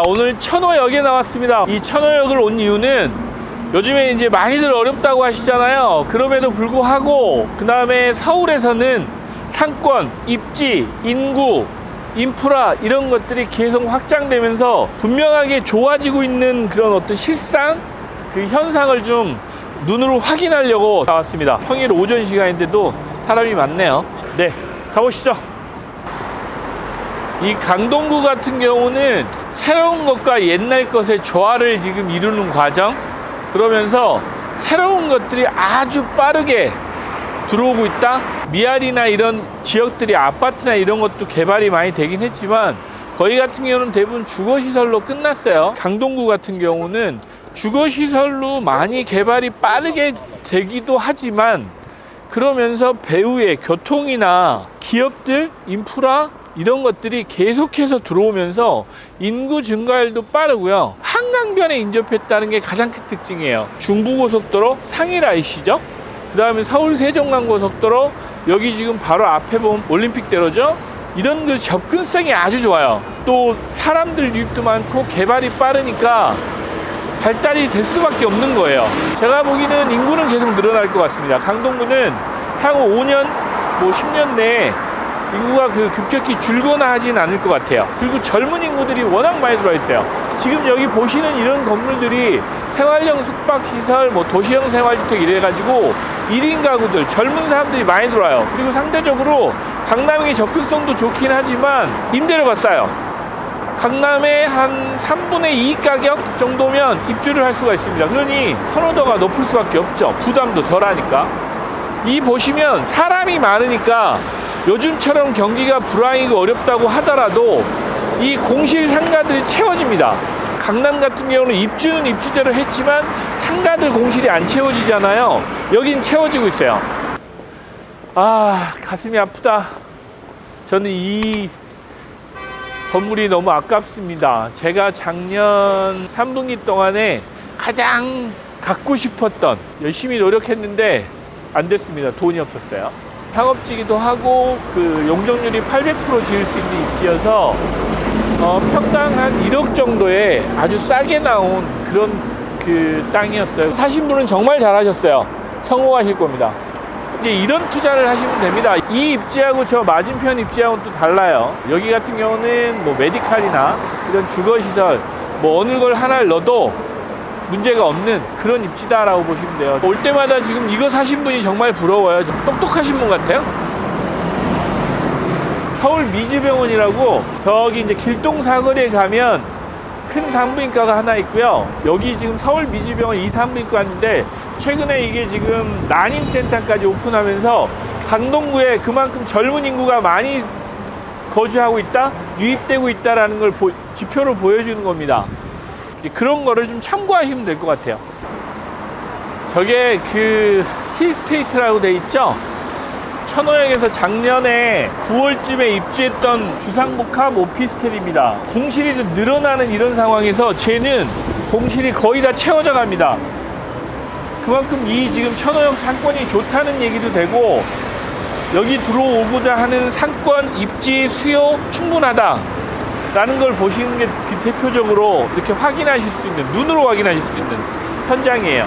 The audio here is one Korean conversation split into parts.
오늘 천호역에 나왔습니다. 이 천호역을 온 이유는 요즘에 이제 많이들 어렵다고 하시잖아요. 그럼에도 불구하고 그 다음에 서울에서는 상권, 입지, 인구, 인프라 이런 것들이 계속 확장되면서 분명하게 좋아지고 있는 그런 어떤 실상 그 현상을 좀 눈으로 확인하려고 나왔습니다. 평일 오전 시간인데도 사람이 많네요. 네, 가보시죠. 이 강동구 같은 경우는 새로운 것과 옛날 것의 조화를 지금 이루는 과정, 그러면서 새로운 것들이 아주 빠르게 들어오고 있다. 미아리나 이런 지역들이 아파트나 이런 것도 개발이 많이 되긴 했지만 거기 같은 경우는 대부분 주거시설로 끝났어요. 강동구 같은 경우는 주거시설로 많이 개발이 빠르게 되기도 하지만 그러면서 배후에 교통이나 기업들, 인프라 이런 것들이 계속해서 들어오면서 인구 증가율도 빠르고요. 한강변에 인접했다는 게 가장 큰 특징이에요. 중부고속도로 상일 IC죠. 그 다음에 서울 세종간고속도로 여기 지금 바로 앞에 보면 올림픽대로죠. 이런 그 접근성이 아주 좋아요. 또 사람들 유입도 많고 개발이 빠르니까 발달이 될 수밖에 없는 거예요. 제가 보기에는 인구는 계속 늘어날 것 같습니다. 강동구는 향후 5년, 10년 내에 인구가 급격히 줄거나 하진 않을 것 같아요. 그리고 젊은 인구들이 워낙 많이 들어와 있어요. 지금 여기 보시는 이런 건물들이 생활형 숙박시설, 도시형 생활주택 이래가지고 1인 가구들, 젊은 사람들이 많이 들어와요. 그리고 상대적으로 강남이 접근성도 좋긴 하지만 임대료가 싸요. 강남의 한 3분의 2 가격 정도면 입주를 할 수가 있습니다. 그러니 선호도가 높을 수밖에 없죠. 부담도 덜하니까. 이 보시면 사람이 많으니까 요즘처럼 경기가 불황이고 어렵다고 하더라도 이 공실 상가들이 채워집니다. 강남 같은 경우는 입주는 입주대로 했지만 상가들 공실이 안 채워지잖아요. 여긴 채워지고 있어요. 가슴이 아프다. 저는 이 건물이 너무 아깝습니다. 제가 작년 3분기 동안에 가장 갖고 싶었던, 열심히 노력했는데 안 됐습니다. 돈이 없었어요. 상업지기도 하고 용적률이 800% 지을 수 있는 입지여서 평당 한 1억 정도에 아주 싸게 나온 그런 땅이었어요. 사신 분은 정말 잘하셨어요. 성공하실 겁니다. 이제 이런 투자를 하시면 됩니다. 이 입지하고 저 맞은편 입지하고는 또 달라요. 여기 같은 경우는 메디칼이나 이런 주거시설 어느 걸 하나를 넣어도 문제가 없는 그런 입지다라고 보시면 돼요. 올 때마다 지금 이거 사신 분이 정말 부러워요. 똑똑하신 분 같아요. 서울 미주병원이라고 저기 이제 길동 사거리에 가면 큰 산부인과가 하나 있고요. 여기 지금 서울 미주병원 2, 산부인과인데 최근에 이게 지금 난임센터까지 오픈하면서 강동구에 그만큼 젊은 인구가 많이 거주하고 있다, 유입되고 있다라는 걸 지표로 보여주는 겁니다. 그런 거를 좀 참고하시면 될 것 같아요. 저게 힐스테이트라고 돼 있죠. 천호역에서 작년에 9월쯤에 입주했던 주상복합 오피스텔입니다. 공실이 늘어나는 이런 상황에서 쟤는 공실이 거의 다 채워져 갑니다. 그만큼 이 지금 천호역 상권이 좋다는 얘기도 되고 여기 들어오고자 하는 상권, 입지, 수요 충분하다 라는 걸 보시는 게 대표적으로 이렇게 확인하실 수 있는, 눈으로 확인하실 수 있는 현장이에요.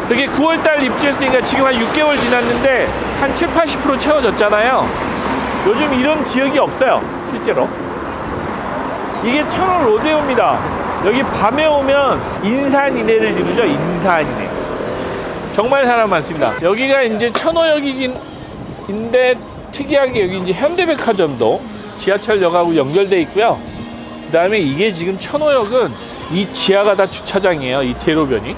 되게 9월달 입주했으니까 지금 한 6개월 지났는데 한 7, 80% 채워졌잖아요. 요즘 이런 지역이 없어요, 실제로. 이게 천호 로데오입니다. 여기 밤에 오면 인산인해를 이루죠. 인산인해. 정말 사람 많습니다. 여기가 이제 천호역인데 특이하게 여기 이제 현대백화점도 지하철역하고 연결돼 있고요. 그 다음에 이게 지금 천호역은 이 지하가 다 주차장이에요. 이 대로변이.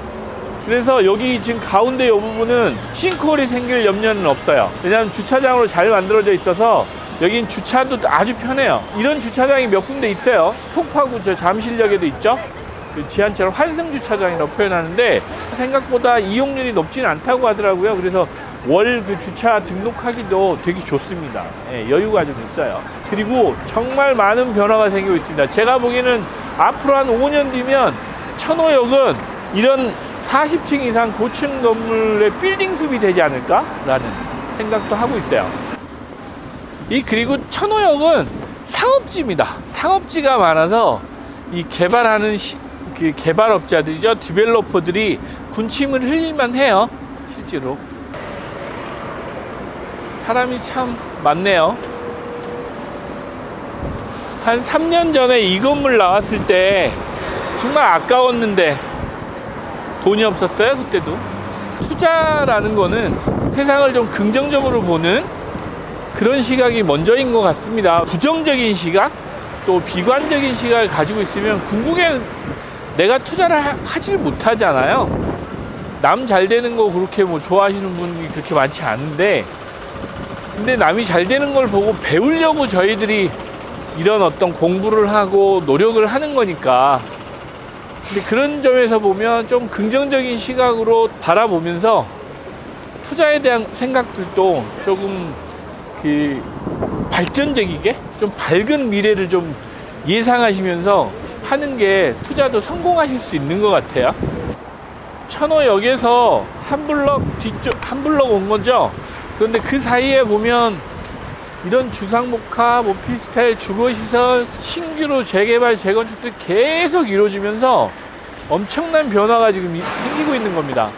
그래서 여기 지금 가운데 이 부분은 싱크홀이 생길 염려는 없어요. 왜냐하면 주차장으로 잘 만들어져 있어서 여긴 주차도 아주 편해요. 이런 주차장이 몇 군데 있어요. 속파구 저 잠실역에도 있죠. 지하철 환승 주차장이라고 표현하는데 생각보다 이용률이 높지는 않다고 하더라고요. 그래서 월 주차 등록하기도 되게 좋습니다. 여유가 좀 있어요. 그리고 정말 많은 변화가 생기고 있습니다. 제가 보기에는 앞으로 한 5년 뒤면 천호역은 이런 40층 이상 고층 건물의 빌딩 숲이 되지 않을까라는 생각도 하고 있어요. 그리고 천호역은 상업지입니다. 상업지가 많아서 이 개발하는 그 개발업자들이죠. 디벨로퍼들이 군침을 흘릴만 해요. 실제로. 사람이 참 많네요. 한 3년 전에 이 건물 나왔을 때 정말 아까웠는데 돈이 없었어요. 그때도. 투자라는 거는 세상을 좀 긍정적으로 보는 그런 시각이 먼저인 것 같습니다. 부정적인 시각, 또 비관적인 시각을 가지고 있으면 궁극에 내가 투자를 하질 못하잖아요. 남 잘 되는 거 그렇게 뭐 좋아하시는 분이 그렇게 많지 않은데, 근데 남이 잘 되는 걸 보고 배우려고 저희들이 이런 어떤 공부를 하고 노력을 하는 거니까. 근데 그런 점에서 보면 좀 긍정적인 시각으로 바라보면서 투자에 대한 생각들도 조금 그 발전적이게 좀 밝은 미래를 좀 예상하시면서 하는 게 투자도 성공하실 수 있는 것 같아요. 천호역에서 한 블럭 뒤쪽, 한 블럭 온 거죠. 그런데 그 사이에 보면 이런 주상복합, 오피스텔, 주거시설, 신규로 재개발, 재건축들이 계속 이루어지면서 엄청난 변화가 지금 생기고 있는 겁니다.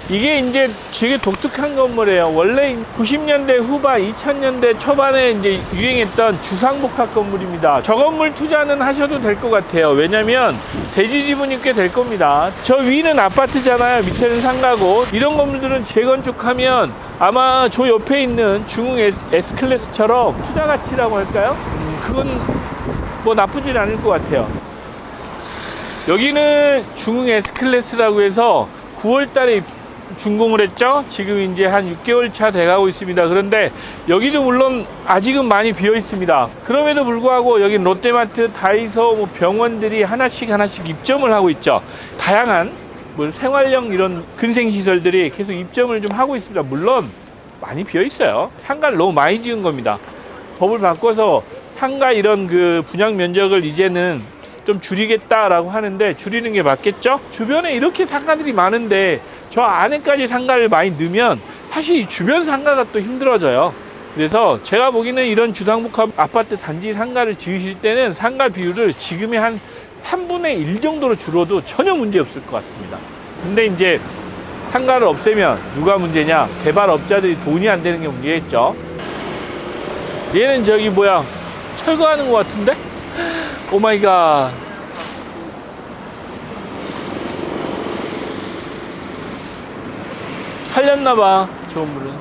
이게 이제 되게 독특한 건물이에요. 원래 90년대 후반, 2000년대 초반에 이제 유행했던 주상복합 건물입니다. 저 건물 투자는 하셔도 될 것 같아요. 왜냐면 대지 지분이 꽤 될 겁니다. 저 위는 아파트잖아요. 밑에는 상가고. 이런 건물들은 재건축하면 아마 저 옆에 있는 중흥 S클래스처럼 투자 가치라고 할까요? 그건 뭐 나쁘진 않을 것 같아요. 여기는 중흥 S클래스라고 해서 9월 달에 준공을 했죠. 지금 이제 한 6개월 차 돼가고 있습니다. 그런데 여기도 물론 아직은 많이 비어 있습니다. 그럼에도 불구하고 여기 롯데마트, 다이소, 뭐 병원들이 하나씩 입점을 하고 있죠. 다양한 뭐 생활형 이런 근생시설들이 계속 입점을 좀 하고 있습니다. 물론 많이 비어 있어요. 상가를 너무 많이 지은 겁니다. 법을 바꿔서 상가 이런 그 분양 면적을 이제는 좀 줄이겠다라고 하는데, 줄이는 게 맞겠죠? 주변에 이렇게 상가들이 많은데 저 안에까지 상가를 많이 넣으면 사실 이 주변 상가가 또 힘들어져요. 그래서 제가 보기에는 이런 주상복합 아파트 단지 상가를 지으실 때는 상가 비율을 지금의 한 3분의 1 정도로 줄여도 전혀 문제 없을 것 같습니다. 근데 이제 상가를 없애면 누가 문제냐? 개발업자들이 돈이 안 되는 게 문제겠죠. 얘는 저기 뭐야, 철거하는 것 같은데? 오마이갓. 팔렸나봐. 저 건물은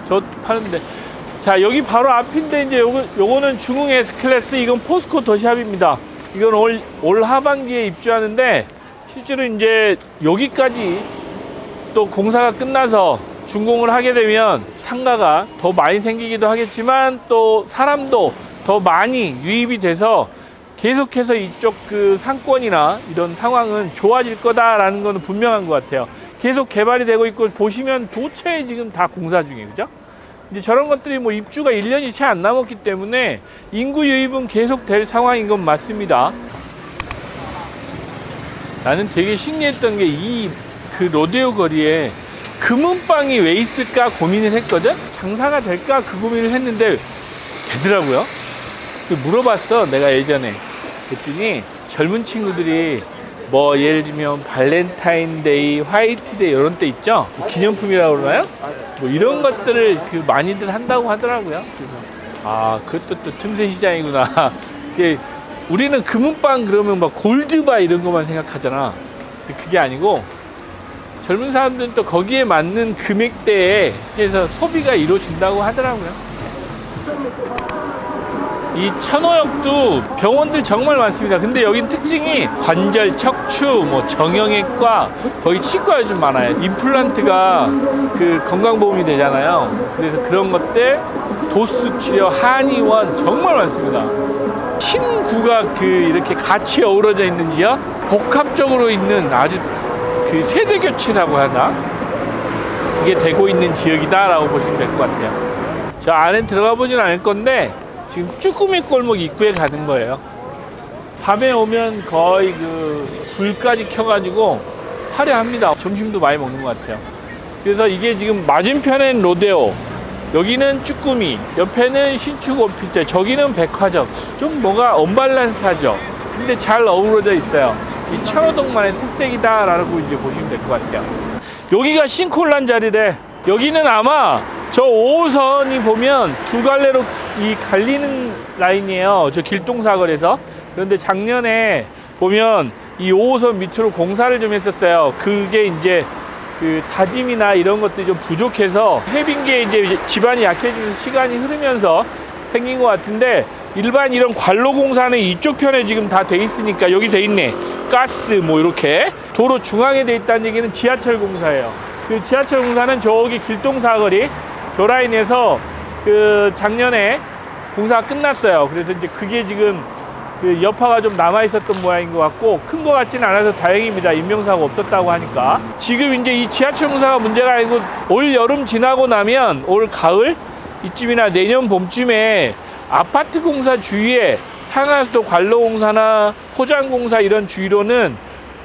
저 파는데. 자, 여기 바로 앞인데 이제 요거는 중흥 S클래스. 이건 포스코 더샵입니다. 이건 올 하반기에 입주하는데, 실제로 이제 여기까지 또 공사가 끝나서 준공을 하게 되면 상가가 더 많이 생기기도 하겠지만 또 사람도 더 많이 유입이 돼서 계속해서 이쪽 그 상권이나 이런 상황은 좋아질 거다라는 거는 분명한 것 같아요. 계속 개발이 되고 있고, 보시면 도처에 지금 다 공사 중이에요. 그죠? 이제 저런 것들이 뭐 입주가 1년이 채 안 남았기 때문에 인구 유입은 계속 될 상황인 건 맞습니다. 나는 되게 신기했던 게 이 그 로데오 거리에 금은방이 왜 있을까 고민을 했거든? 장사가 될까 그 고민을 했는데 되더라고요. 물어봤어, 내가 예전에. 그랬더니 젊은 친구들이 뭐 예를 들면 발렌타인데이, 화이트데이 이런 때 있죠? 기념품이라고 그러나요? 뭐 이런 것들을 그 많이들 한다고 하더라고요. 그래서 아, 그것도 또 틈새 시장이구나. 우리는 금은방 그러면 막 골드바 이런 것만 생각하잖아. 근데 그게 아니고 젊은 사람들은 또 거기에 맞는 금액대에 해서 소비가 이루어진다고 하더라고요. 이 천호역도 병원들 정말 많습니다. 근데 여긴 특징이 관절, 척추, 뭐 정형외과, 거의 치과가 좀 많아요. 임플란트가 그 건강보험이 되잖아요. 그래서 그런 것들, 도수 치료, 한의원 정말 많습니다. 신구가 그 이렇게 같이 어우러져 있는 지역, 복합적으로 있는 아주 그 세대 교체라고 하나, 그게 되고 있는 지역이다라고 보시면 될 것 같아요. 저 안에 들어가 보진 않을 건데 지금 쭈꾸미 골목 입구에 가는 거예요. 밤에 오면 거의 그 불까지 켜가지고 화려합니다. 점심도 많이 먹는 것 같아요. 그래서 이게 지금 맞은편엔 로데오, 여기는 쭈꾸미, 옆에는 신축 오피스텔, 저기는 백화점. 좀 뭐가 언밸런스하죠. 근데 잘 어우러져 있어요. 이 천호동만의 특색이다라고 이제 보시면 될 것 같아요. 여기가 싱크홀 자리래. 여기는 아마 저 5호선이 보면 두 갈래로 이 갈리는 라인이에요. 저 길동사거리에서. 그런데 작년에 보면 이 5호선 밑으로 공사를 좀 했었어요. 그게 이제 그 다짐이나 이런 것들이 좀 부족해서 해빙기에 이제 집안이 약해지는 시간이 흐르면서 생긴 것 같은데, 일반 이런 관로 공사는 이쪽 편에 지금 다 돼 있으니까, 여기 돼 있네. 가스 뭐 이렇게 도로 중앙에 돼 있다는 얘기는 지하철 공사예요. 그 지하철 공사는 저기 길동사거리 저 라인에서 그 작년에 공사가 끝났어요. 그래서 이제 그게 지금 그 여파가 좀 남아 있었던 모양인 것 같고, 큰 것 같지는 않아서 다행입니다. 인명사고 없었다고 하니까. 지금 이제 이 지하철 공사가 문제가 아니고, 올 여름 지나고 나면 올 가을 이쯤이나 내년 봄쯤에 아파트 공사 주위에 상하수도 관로 공사나 포장 공사 이런 주위로는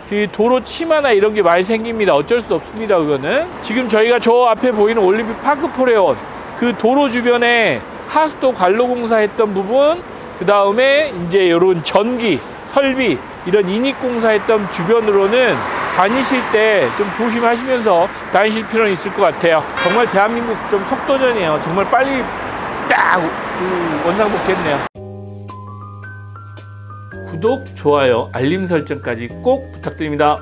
그 도로 침하나 이런 게 많이 생깁니다. 어쩔 수 없습니다. 그거는 지금 저희가 저 앞에 보이는 올림픽 파크 포레온 그 도로 주변에 하수도 관로 공사했던 부분, 그 다음에 이제 이런 전기 설비 이런 인입 공사했던 주변으로는 다니실 때 좀 조심하시면서 다니실 필요는 있을 것 같아요. 정말 대한민국 좀 속도전이에요. 정말 빨리 딱 원상복귀했네요. 구독, 좋아요, 알림 설정까지 꼭 부탁드립니다.